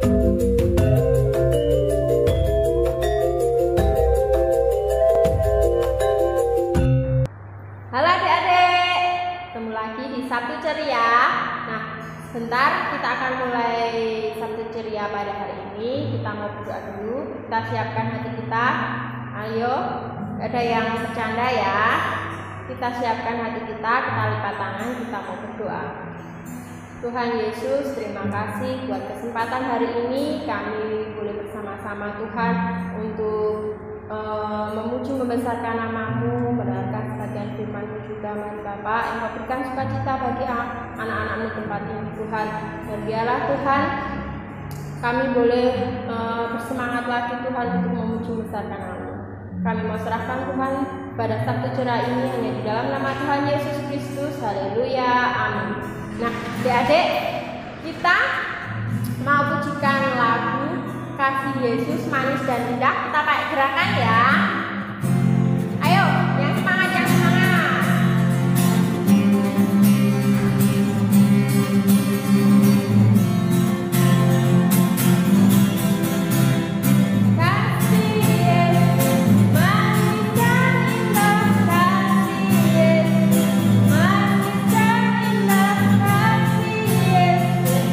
Halo adik-adik, ketemu lagi di Sabtu Ceria. Nah, sebentar kita akan mulai Sabtu Ceria pada hari ini. Kita mau berdoa dulu, kita siapkan hati kita. Ayo, gak ada yang bercanda ya. Kita siapkan hati kita lipat tangan, kita mau berdoa. Tuhan Yesus, terima kasih buat kesempatan hari ini kami boleh bersama-sama Tuhan untuk memuji membesarkan nama-Mu, mendengarkan sebagian firman-Mu juga, mari Bapak yang Kau berikan sukacita bagi anak-anak-Mu tempat ini Tuhan. Dan biarlah Tuhan kami boleh bersemangat lagi Tuhan untuk memuji membesarkan nama-Mu. Kami mau serahkan Tuhan pada Sabtu Ceria ini hanya di dalam nama Tuhan Yesus Kristus. Haleluya, amin. Nah, adik-adik, kita mau pujikan lagu Kasih Yesus Manis dan Indah. Kita pakai gerakan ya. Ayo, yang semangat, yang semangat. Kasih Yesus manis dan indah, kasih Yesus manis dan indah, kasih Yesus manis dan indah.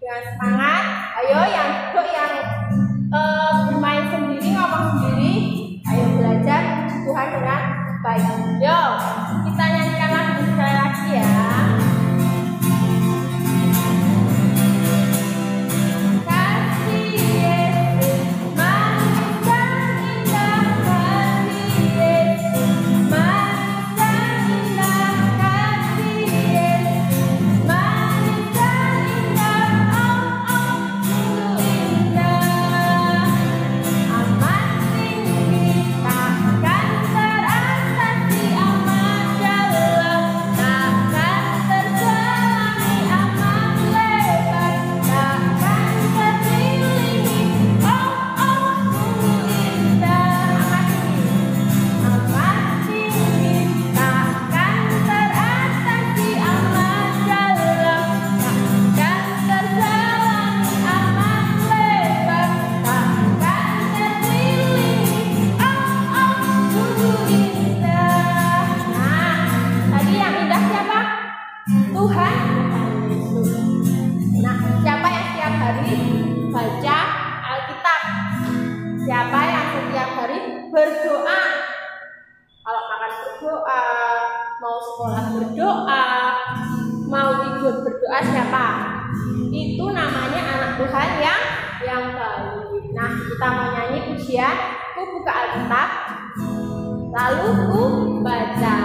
Dengan semangat, ayo yang duduk yang bermain sendiri, ngomong sendiri, ayo belajar puji Tuhan dengan baik. Yo, kita nyanyikan lagu sekali lagi ya. Siapa yang setiap hari berdoa? Kalau makan berdoa, mau sekolah berdoa, mau tidur berdoa, siapa? Itu namanya anak Tuhan yang baik. Nah, kita mau nyanyi pujian, ku buka Alkitab, lalu ku baca.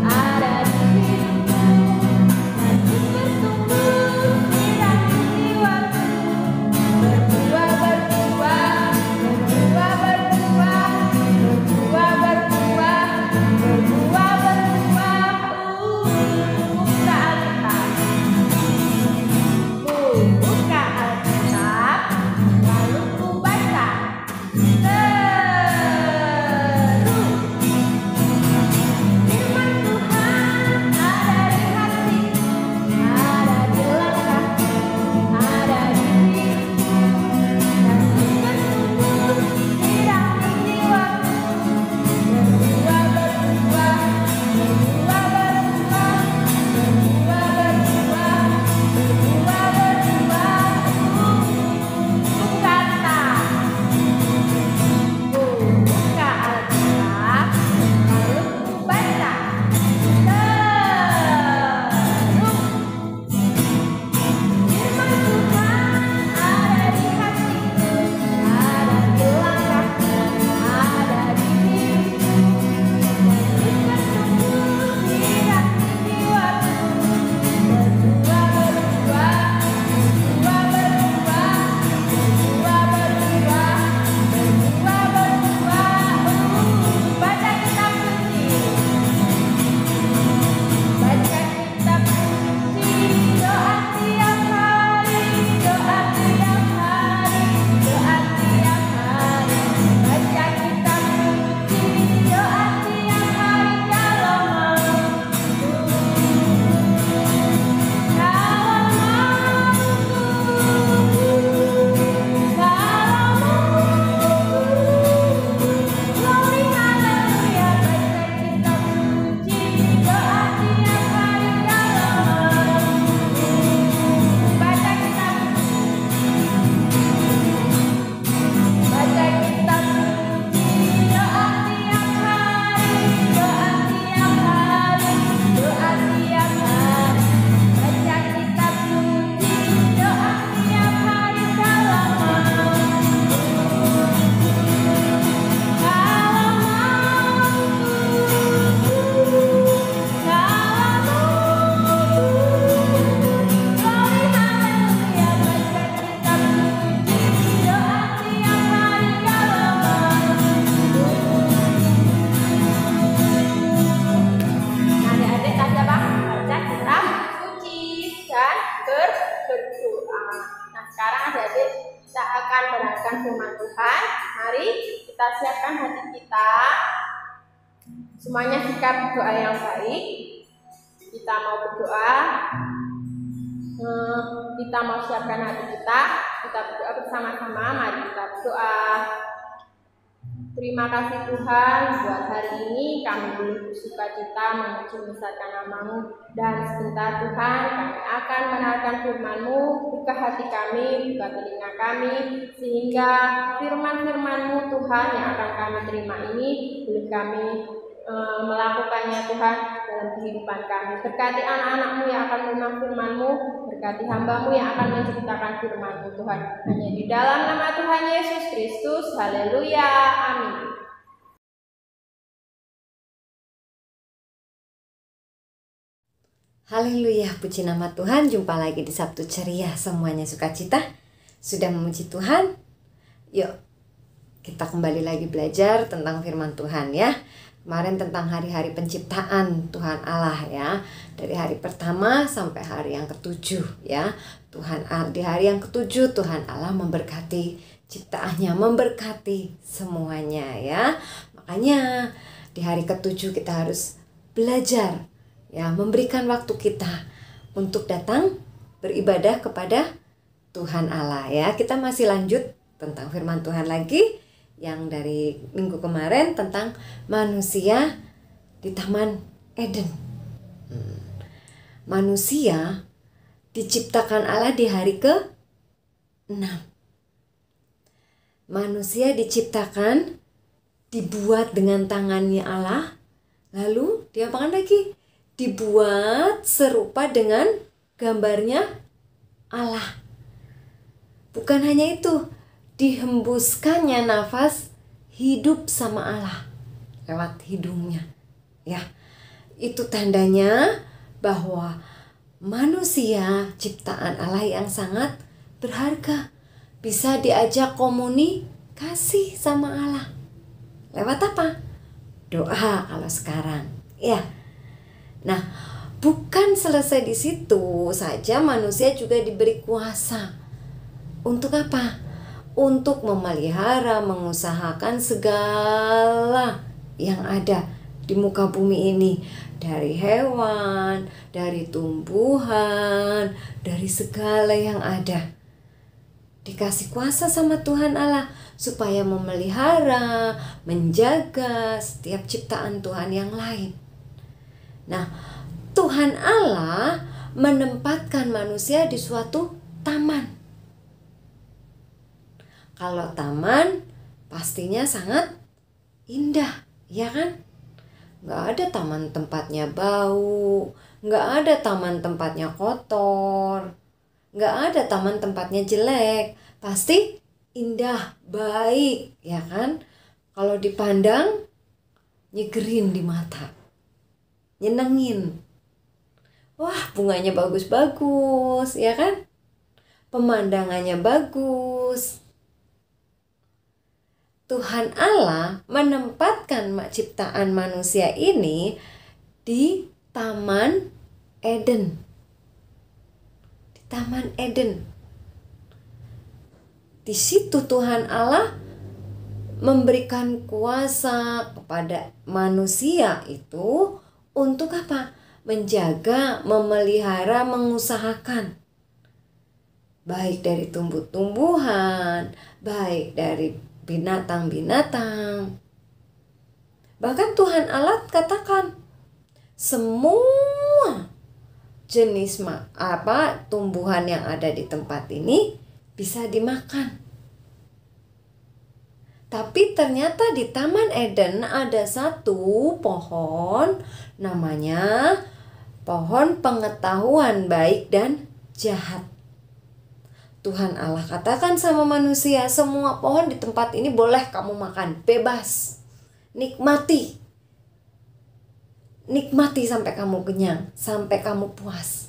Ada di hidupku, dan ku bertumbuh mendengarkan firman Tuhan. Mari kita siapkan hati kita. Semuanya sikap doa yang baik. Kita mau berdoa. Kita mau siapkan hati kita. Kita berdoa bersama-sama. Mari kita berdoa. Terima kasih Tuhan, buat hari ini kami boleh bersukacita memuji membesarkan nama-Mu. Dan sebentar Tuhan, kami akan mendengarkan firman-Mu. Buka hati kami, buka telinga kami, sehingga firman-firman-Mu Tuhan yang akan kami terima ini boleh kami melakukannya Tuhan dalam kehidupan kami. Berkati anak-anak-Mu yang akan menerima firman-Mu, berkati hamba-Mu yang akan menceritakan firman-Mu Tuhan. Hanya di dalam nama Tuhan Yesus Kristus. Haleluya. Amin. Haleluya, puji nama Tuhan. Jumpa lagi di Sabtu Ceria. Semuanya sukacita. Sudah memuji Tuhan? Yuk, kita kembali lagi belajar tentang firman Tuhan ya. Kemarin tentang hari-hari penciptaan Tuhan Allah ya. Dari hari pertama sampai hari yang ketujuh ya. Di hari yang ketujuh Tuhan Allah memberkati ciptaannya, memberkati semuanya ya. Makanya di hari ketujuh kita harus belajar ya, memberikan waktu kita untuk datang beribadah kepada Tuhan Allah ya. Kita masih lanjut tentang firman Tuhan lagi yang dari minggu kemarin tentang manusia di Taman Eden. Manusia diciptakan Allah di hari ke-6. Manusia diciptakan, dibuat dengan tangannya Allah. Lalu diapakan lagi? Dibuat serupa dengan gambarnya Allah. Bukan hanya itu, dihembuskannya nafas hidup sama Allah lewat hidungnya ya. Itu tandanya bahwa manusia ciptaan Allah yang sangat berharga, bisa diajak komunikasi sama Allah lewat apa? Doa kalau sekarang ya. Nah, bukan selesai di situ saja, manusia juga diberi kuasa. Untuk apa? Untuk memelihara, mengusahakan segala yang ada di muka bumi ini. Dari hewan, dari tumbuhan, dari segala yang ada. Dikasih kuasa sama Tuhan Allah supaya memelihara, menjaga setiap ciptaan Tuhan yang lain. Nah, Tuhan Allah menempatkan manusia di suatu taman. Kalau taman pastinya sangat indah, ya kan? Nggak ada taman tempatnya bau, nggak ada taman tempatnya kotor, nggak ada taman tempatnya jelek. Pasti indah, baik, ya kan? Kalau dipandang, nyegerin di mata, nyenengin. Wah, bunganya bagus-bagus, ya kan? Pemandangannya bagus. Tuhan Allah menempatkan ciptaan manusia ini di Taman Eden. Di Taman Eden. Di situ Tuhan Allah memberikan kuasa kepada manusia itu untuk apa? Menjaga, memelihara, mengusahakan. Baik dari tumbuh-tumbuhan, baik dari binatang-binatang. Bahkan Tuhan Allah katakan semua jenis tumbuhan yang ada di tempat ini bisa dimakan. Tapi ternyata di Taman Eden ada satu pohon, namanya pohon pengetahuan baik dan jahat. Tuhan Allah katakan sama manusia, semua pohon di tempat ini boleh kamu makan, bebas. Nikmati. Nikmati sampai kamu kenyang, sampai kamu puas.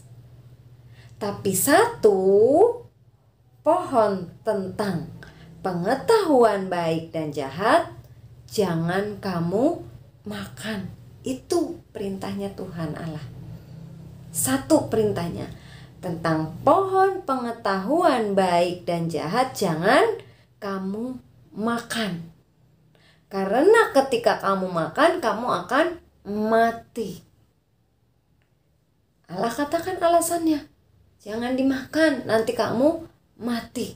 Tapi satu pohon tentang pengetahuan baik dan jahat, jangan kamu makan. Itu perintahnya Tuhan Allah. Satu perintahnya. Tentang pohon pengetahuan baik dan jahat jangan kamu makan. Karena ketika kamu makan, kamu akan mati. Allah katakan alasannya, jangan dimakan, nanti kamu mati.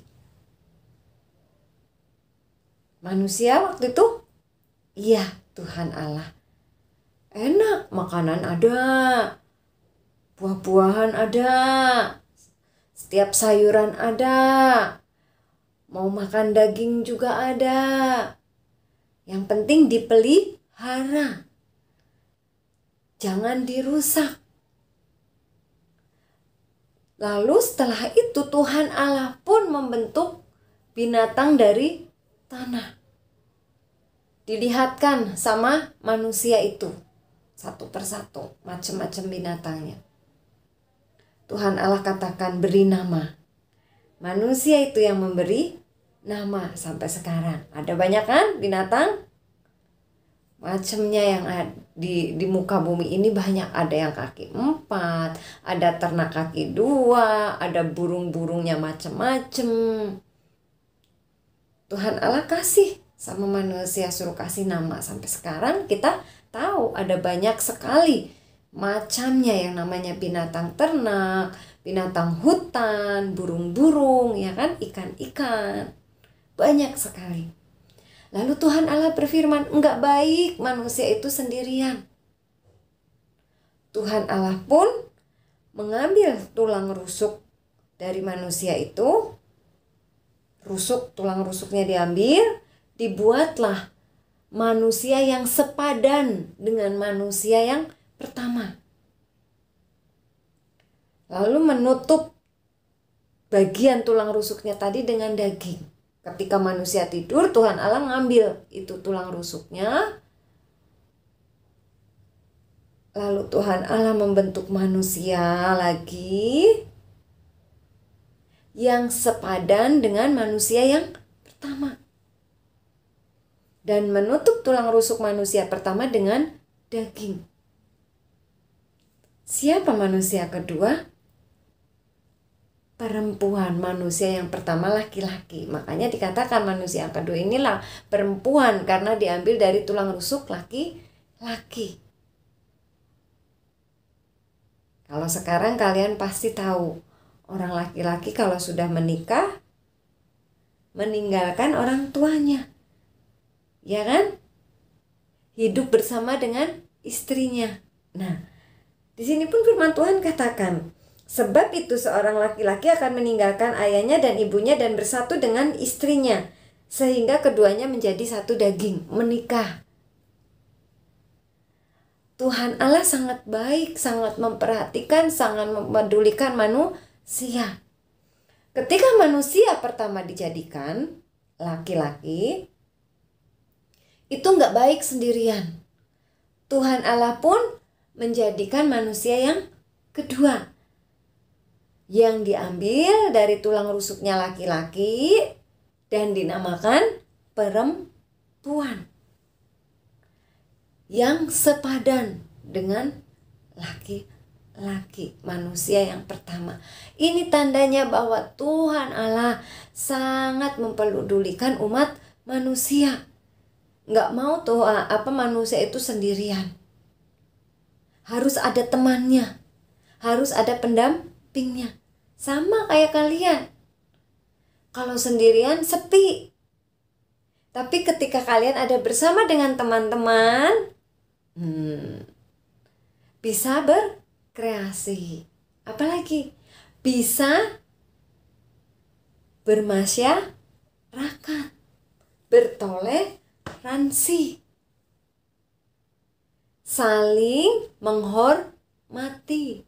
Manusia waktu itu, iya Tuhan Allah, enak, makanan ada, buah-buahan ada, setiap sayuran ada, mau makan daging juga ada. Yang penting dipelihara, jangan dirusak. Lalu setelah itu Tuhan Allah pun membentuk binatang dari tanah. Dilihatkan sama manusia itu satu persatu, macam-macam binatangnya. Tuhan Allah katakan beri nama. Manusia itu yang memberi nama sampai sekarang. Ada banyak kan binatang? Macamnya yang di muka bumi ini banyak. Ada yang kaki 4, ada ternak kaki 2, ada burung-burungnya macam-macam. Tuhan Allah kasih sama manusia, suruh kasih nama. Sampai sekarang kita tahu ada banyak sekali macamnya yang namanya binatang ternak, binatang hutan, burung-burung, ya kan, ikan-ikan. Banyak sekali. Lalu Tuhan Allah berfirman, enggak baik manusia itu sendirian. Tuhan Allah pun mengambil tulang rusuk dari manusia itu. Tulang rusuknya diambil, dibuatlah manusia yang sepadan dengan manusia yang pertama. Lalu menutup bagian tulang rusuknya tadi dengan daging. Ketika manusia tidur, Tuhan Allah ngambil itu tulang rusuknya. Lalu Tuhan Allah membentuk manusia lagi yang sepadan dengan manusia yang pertama. Dan menutup tulang rusuk manusia pertama dengan daging. Siapa manusia kedua? Perempuan. Manusia yang pertama laki-laki. Makanya dikatakan manusia yang kedua inilah perempuan, karena diambil dari tulang rusuk laki-laki. Kalau sekarang kalian pasti tahu, orang laki-laki kalau sudah menikah meninggalkan orang tuanya, ya kan? Hidup bersama dengan istrinya. Nah, di sini pun firman Tuhan katakan, sebab itu seorang laki-laki akan meninggalkan ayahnya dan ibunya dan bersatu dengan istrinya, sehingga keduanya menjadi satu daging, menikah. Tuhan Allah sangat baik, sangat memperhatikan, sangat memedulikan manusia. Ketika manusia pertama dijadikan laki-laki, itu nggak baik sendirian. Tuhan Allah pun menjadikan manusia yang kedua, yang diambil dari tulang rusuknya laki-laki dan dinamakan perempuan, yang sepadan dengan laki-laki, manusia yang pertama. Ini tandanya bahwa Tuhan Allah sangat mempedulikan umat manusia. Nggak mau tuh manusia itu sendirian. Harus ada temannya, harus ada pendampingnya. Sama kayak kalian. Kalau sendirian sepi. Tapi ketika kalian ada bersama dengan teman-teman, bisa berkreasi. Apalagi bisa bermasyarakat, bertoleransi, saling menghormati,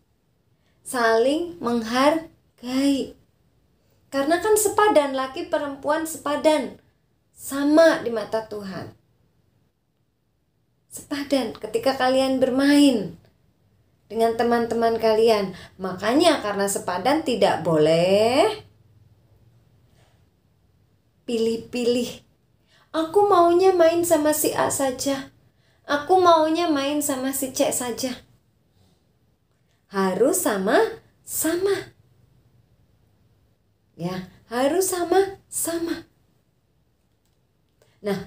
saling menghargai. Karena kan sepadan, laki perempuan sepadan, sama di mata Tuhan. Sepadan ketika kalian bermain dengan teman-teman kalian. Makanya karena sepadan tidak boleh pilih-pilih. Aku maunya main sama si A saja, aku maunya main sama si C saja. Harus sama-sama. Ya, harus sama-sama. Nah,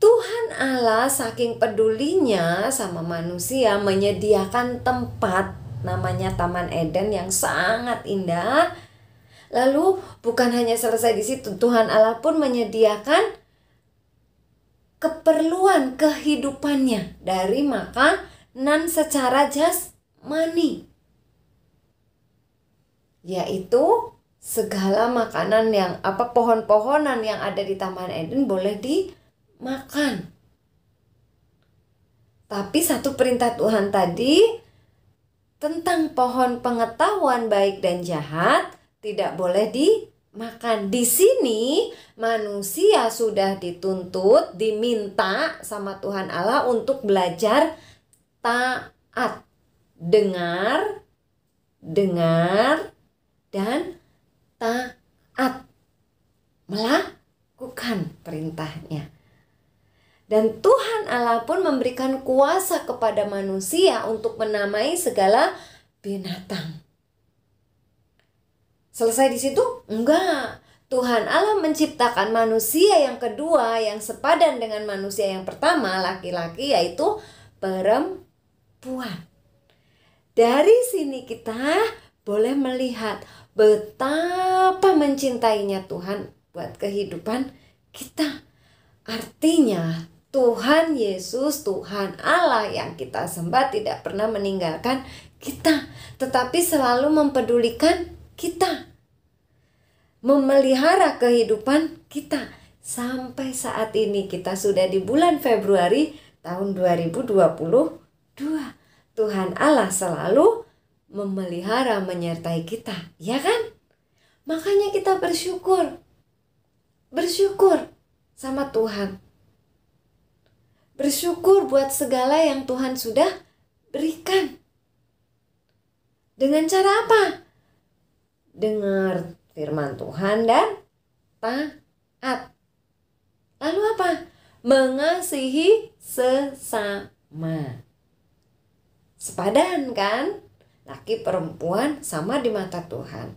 Tuhan Allah saking pedulinya sama manusia menyediakan tempat namanya Taman Eden yang sangat indah. Lalu bukan hanya selesai di situ, Tuhan Allah pun menyediakan keperluan kehidupannya dari makanan secara jasmani, yaitu segala makanan yang pohon-pohonan yang ada di Taman Eden boleh dimakan. Tapi satu perintah Tuhan tadi tentang pohon pengetahuan baik dan jahat tidak boleh dimakan. Di sini manusia sudah dituntut, diminta sama Tuhan Allah untuk belajar taat, dengar, dan taat, melakukan perintahnya. Dan Tuhan Allah pun memberikan kuasa kepada manusia untuk menamai segala binatang. Selesai di situ? Enggak. Tuhan Allah menciptakan manusia yang kedua yang sepadan dengan manusia yang pertama, laki-laki, yaitu perempuan. Dari sini kita boleh melihat betapa mencintainya Tuhan buat kehidupan kita. Artinya Tuhan Yesus, Tuhan Allah yang kita sembah tidak pernah meninggalkan kita, tetapi selalu mempedulikan kita, memelihara kehidupan kita. Sampai saat ini kita sudah di bulan Februari tahun 2022. Tuhan Allah selalu memelihara, menyertai kita, ya kan? Makanya kita bersyukur sama Tuhan. Bersyukur buat segala yang Tuhan sudah berikan. Dengan cara apa? Dengar firman Tuhan dan taat. Lalu apa? Mengasihi sesama. Sepadan kan? Laki perempuan sama di mata Tuhan.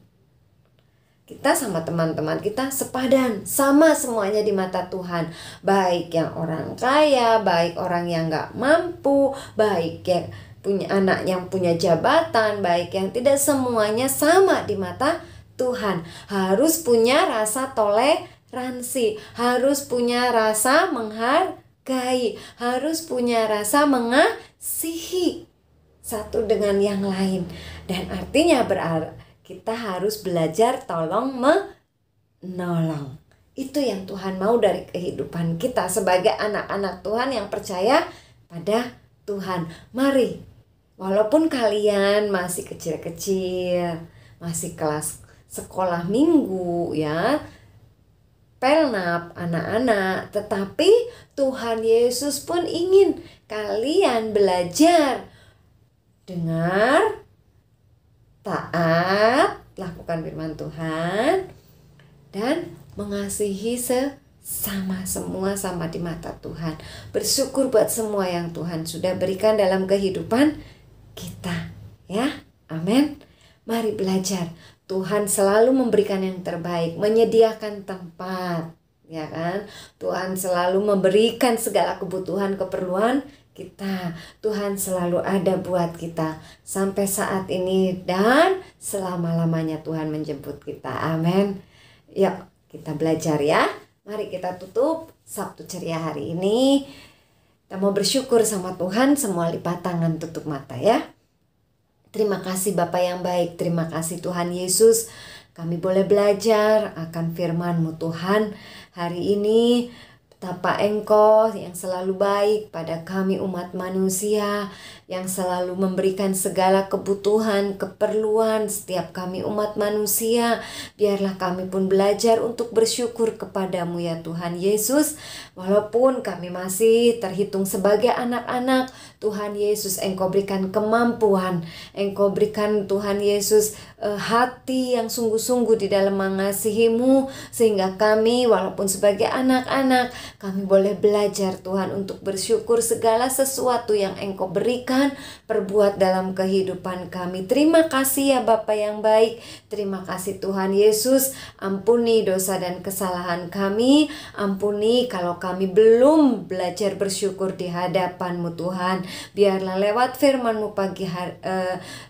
Kita sama teman-teman kita sepadan, sama semuanya di mata Tuhan. Baik yang orang kaya, baik orang yang gak mampu, baik yang punya anak yang punya jabatan, baik yang tidak, semuanya sama di mata Tuhan. Harus punya rasa toleransi, harus punya rasa menghargai, harus punya rasa mengasihi satu dengan yang lain. Dan artinya kita harus belajar tolong menolong. Itu yang Tuhan mau dari kehidupan kita sebagai anak-anak Tuhan yang percaya pada Tuhan. Mari, walaupun kalian masih kecil-kecil, masih kelas sekolah minggu ya, pelnap anak-anak, tetapi Tuhan Yesus pun ingin kalian belajar dengar, taat, lakukan firman Tuhan, dan mengasihi sesama. Semua sama di mata Tuhan. Bersyukur buat semua yang Tuhan sudah berikan dalam kehidupan kita, ya. Amin. Mari belajar. Tuhan selalu memberikan yang terbaik, menyediakan tempat, ya kan? Tuhan selalu memberikan segala kebutuhan, keperluan kita. Tuhan selalu ada buat kita sampai saat ini dan selama-lamanya Tuhan menjemput kita. Amin. Yuk kita belajar ya. Mari kita tutup Sabtu Ceria hari ini. Kita mau bersyukur sama Tuhan, semua lipat tangan, tutup mata ya. Terima kasih Bapa yang baik, terima kasih Tuhan Yesus. Kami boleh belajar akan firman-Mu Tuhan hari ini. Betapa Engkau yang selalu baik pada kami umat manusia, yang selalu memberikan segala kebutuhan, keperluan setiap kami umat manusia. Biarlah kami pun belajar untuk bersyukur kepadamu ya Tuhan Yesus. Walaupun kami masih terhitung sebagai anak-anak, Tuhan Yesus Engkau berikan kemampuan, Engkau berikan Tuhan Yesus hati yang sungguh-sungguh di dalam mengasihi-Mu, sehingga kami walaupun sebagai anak-anak, kami boleh belajar Tuhan untuk bersyukur segala sesuatu yang Engkau berikan Tuhan, perbuat dalam kehidupan kami. Terima kasih ya Bapa yang baik. Terima kasih Tuhan Yesus. Ampuni dosa dan kesalahan kami. Ampuni kalau kami belum belajar bersyukur di hadapan-Mu Tuhan. Biarlah lewat firman-Mu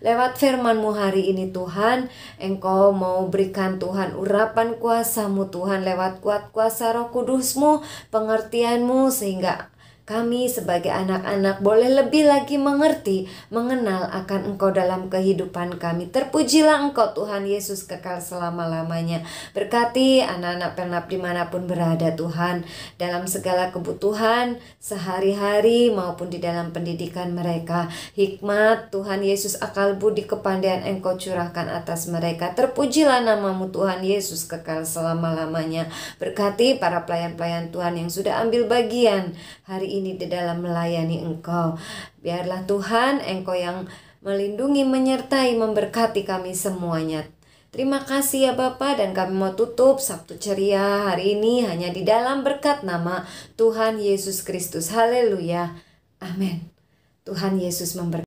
lewat firman-Mu hari ini Tuhan, Engkau mau berikan Tuhan urapan kuasa-Mu Tuhan lewat kuasa Roh Kudus-Mu, pengertian-Mu, sehingga kami sebagai anak-anak boleh lebih lagi mengerti, mengenal akan Engkau dalam kehidupan kami. Terpujilah Engkau Tuhan Yesus kekal selama-lamanya. Berkati anak-anak Pelnap dimanapun berada Tuhan, dalam segala kebutuhan sehari-hari maupun di dalam pendidikan mereka. Hikmat Tuhan Yesus, akal budi kepandaian Engkau curahkan atas mereka. Terpujilah nama-Mu Tuhan Yesus kekal selama-lamanya. Berkati para pelayan-pelayan Tuhan yang sudah ambil bagian hari ini di dalam melayani Engkau. Biarlah Tuhan Engkau yang melindungi, menyertai, memberkati kami semuanya. Terima kasih ya Bapa, dan kami mau tutup Sabtu Ceria hari ini hanya di dalam berkat nama Tuhan Yesus Kristus. Haleluya. Amin. Tuhan Yesus memberkati.